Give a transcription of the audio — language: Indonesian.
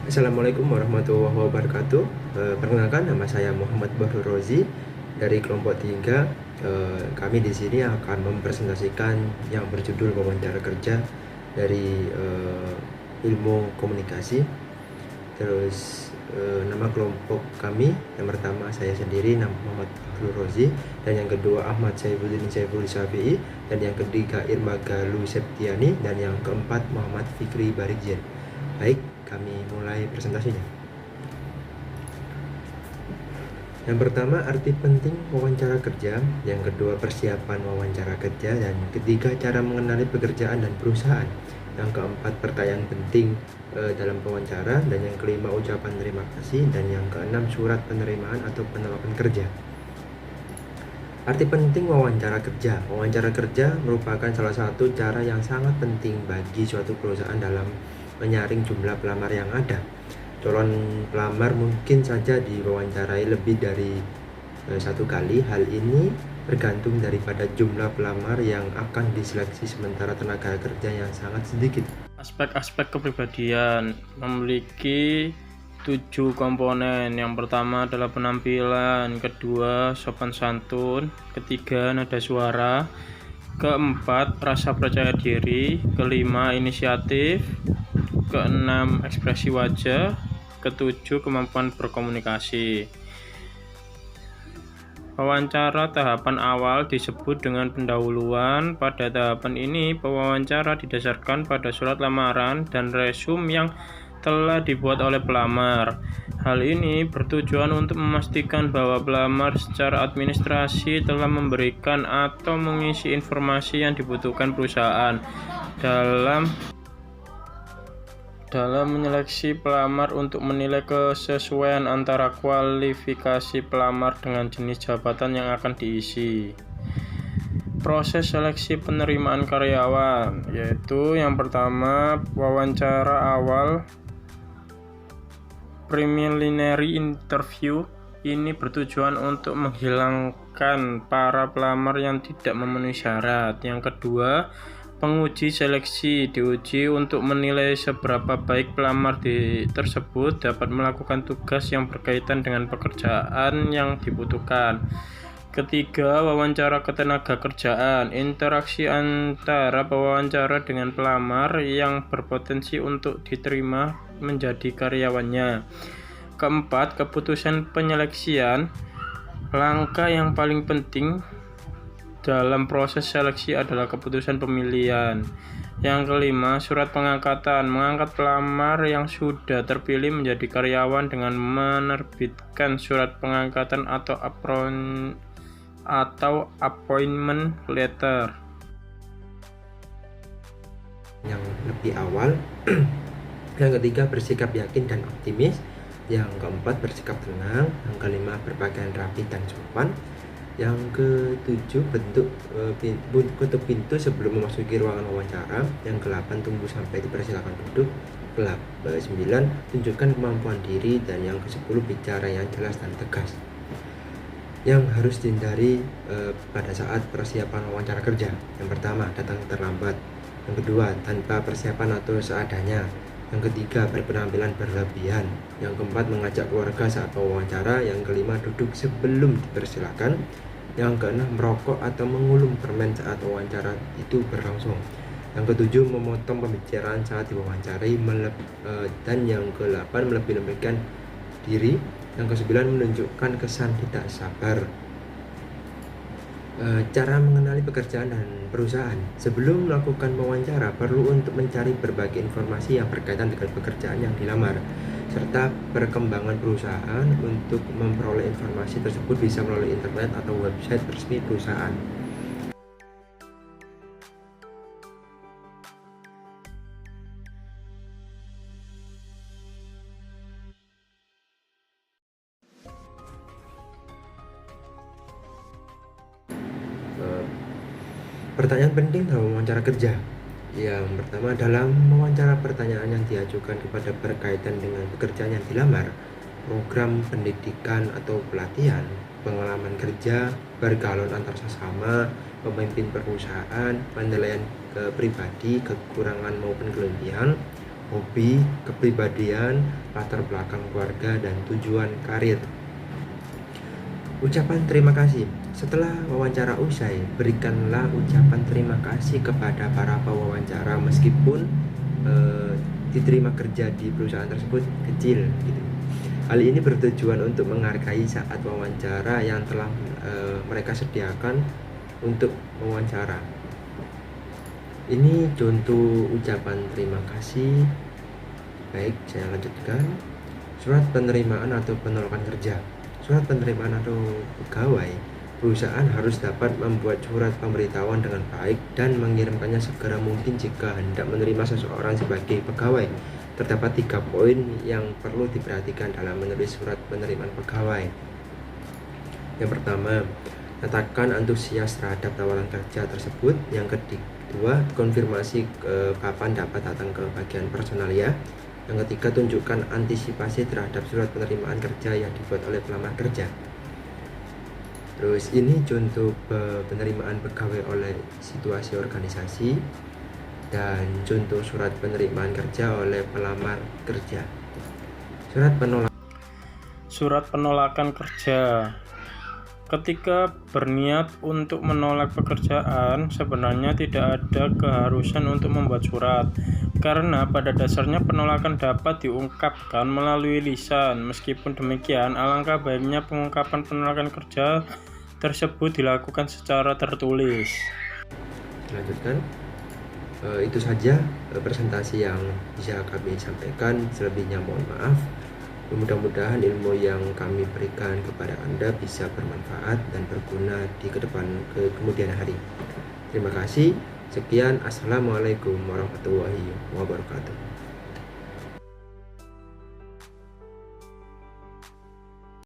Assalamualaikum warahmatullahi wabarakatuh. Perkenalkan, nama saya Muhammad Bahru Rozi dari kelompok 3. Kami di sini akan mempresentasikan yang berjudul wawancara kerja dari ilmu komunikasi. Terus nama kelompok kami, yang pertama saya sendiri, nama Muhammad Bahru Rozi, dan yang kedua Ahmad Saifuddin Syafi'i, dan yang ketiga Irma Galuh Septiani, dan yang keempat Muhammad Fikri Barijin. Baik, kami mulai presentasinya. Yang pertama, arti penting wawancara kerja. Yang kedua, persiapan wawancara kerja. Dan ketiga, cara mengenali pekerjaan dan perusahaan. Yang keempat, pertanyaan penting dalam wawancara. Dan yang kelima, ucapan terima kasih. Dan yang keenam, surat penerimaan atau penolakan kerja. Arti penting wawancara kerja. Wawancara kerja merupakan salah satu cara yang sangat penting bagi suatu perusahaan dalam menyaring jumlah pelamar yang ada. Calon pelamar mungkin saja diwawancarai lebih dari satu kali. Hal ini bergantung daripada jumlah pelamar yang akan diseleksi, sementara tenaga kerja yang sangat sedikit. Aspek-aspek kepribadian memiliki 7 komponen. Yang pertama adalah penampilan, kedua sopan santun, ketiga nada suara, keempat rasa percaya diri, kelima inisiatif, keenam ekspresi wajah, ketujuh kemampuan berkomunikasi. Wawancara tahapan awal disebut dengan pendahuluan. Pada tahapan ini, pewawancara didasarkan pada surat lamaran dan resume yang telah dibuat oleh pelamar. Hal ini bertujuan untuk memastikan bahwa pelamar secara administrasi telah memberikan atau mengisi informasi yang dibutuhkan perusahaan dalam menyeleksi pelamar untuk menilai kesesuaian antara kualifikasi pelamar dengan jenis jabatan yang akan diisi. Proses seleksi penerimaan karyawan, yaitu yang pertama wawancara awal preliminary interview. Ini bertujuan untuk menghilangkan para pelamar yang tidak memenuhi syarat. Yang kedua, penguji seleksi diuji untuk menilai seberapa baik pelamar tersebut dapat melakukan tugas yang berkaitan dengan pekerjaan yang dibutuhkan. Ketiga, wawancara ketenaga kerjaan. Interaksi antara pewawancara dengan pelamar yang berpotensi untuk diterima menjadi karyawannya. Keempat, keputusan penyeleksian. Langkah yang paling penting dalam proses seleksi adalah keputusan pemilihan. Yang kelima, surat pengangkatan. Mengangkat pelamar yang sudah terpilih menjadi karyawan dengan menerbitkan surat pengangkatan atau appointment letter. Yang lebih awal. Yang ketiga, bersikap yakin dan optimis. Yang keempat, bersikap tenang. Yang kelima, berpakaian rapi dan sopan. Yang ketujuh, tutup pintu sebelum memasuki ruangan wawancara. Yang ke-8, tunggu sampai dipersilakan duduk. Ke-9, tunjukkan kemampuan diri. Dan yang ke-10, bicara yang jelas dan tegas. Yang harus dihindari pada saat persiapan wawancara kerja. Yang pertama, datang terlambat. Yang kedua, tanpa persiapan atau seadanya. Yang ketiga, berpenampilan berlebihan. Yang keempat, mengajak keluarga saat wawancara. Yang kelima, duduk sebelum dipersilakan. Yang keenam, merokok atau mengulum permen saat wawancara itu berlangsung. Yang ketujuh, memotong pembicaraan saat diwawancarai. Dan yang ke-8, melebih-lebihkan diri. Yang ke-9, menunjukkan kesan tidak sabar. Cara mengenali pekerjaan dan perusahaan. Sebelum melakukan wawancara, perlu untuk mencari berbagai informasi yang berkaitan dengan pekerjaan yang dilamar, serta perkembangan perusahaan. Untuk memperoleh informasi tersebut bisa melalui internet atau website resmi perusahaan. Pertanyaan penting dalam wawancara kerja. Yang pertama, dalam wawancara, pertanyaan yang diajukan kepada berkaitan dengan pekerjaan yang dilamar, program pendidikan atau pelatihan, pengalaman kerja, pergaulan antar sesama, pemimpin perusahaan, penilaian pribadi, kekurangan maupun kelebihan, hobi, kepribadian, latar belakang keluarga, dan tujuan karir. Ucapan terima kasih. Setelah wawancara usai, berikanlah ucapan terima kasih kepada para pewawancara meskipun diterima kerja di perusahaan tersebut kecil gitu. Hal ini bertujuan untuk menghargai saat wawancara yang telah mereka sediakan untuk wawancara. Ini contoh ucapan terima kasih. Baik, saya lanjutkan. Surat penerimaan atau penolakan kerja. Surat penerimaan atau pegawai, perusahaan harus dapat membuat surat pemberitahuan dengan baik dan mengirimkannya segera mungkin jika hendak menerima seseorang sebagai pegawai. Terdapat 3 poin yang perlu diperhatikan dalam menulis surat penerimaan pegawai. Yang pertama, nyatakan antusias terhadap tawaran kerja tersebut. Yang kedua, konfirmasi kapan dapat datang ke bagian personalia. Yang ketiga, tunjukkan antisipasi terhadap surat penerimaan kerja yang dibuat oleh pelamar kerja. Terus ini contoh penerimaan pegawai oleh situasi organisasi dan contoh surat penerimaan kerja oleh pelamar kerja. Surat penolakan kerja. Ketika berniat untuk menolak pekerjaan, sebenarnya tidak ada keharusan untuk membuat surat, karena pada dasarnya penolakan dapat diungkapkan melalui lisan. Meskipun demikian, alangkah baiknya pengungkapan penolakan kerja tersebut dilakukan secara tertulis. Lanjutkan. Itu saja presentasi yang bisa kami sampaikan. Selebihnya mohon maaf. Mudah-mudahan ilmu yang kami berikan kepada Anda bisa bermanfaat dan berguna di kemudian hari. Terima kasih. Sekian. Assalamualaikum warahmatullahi wabarakatuh.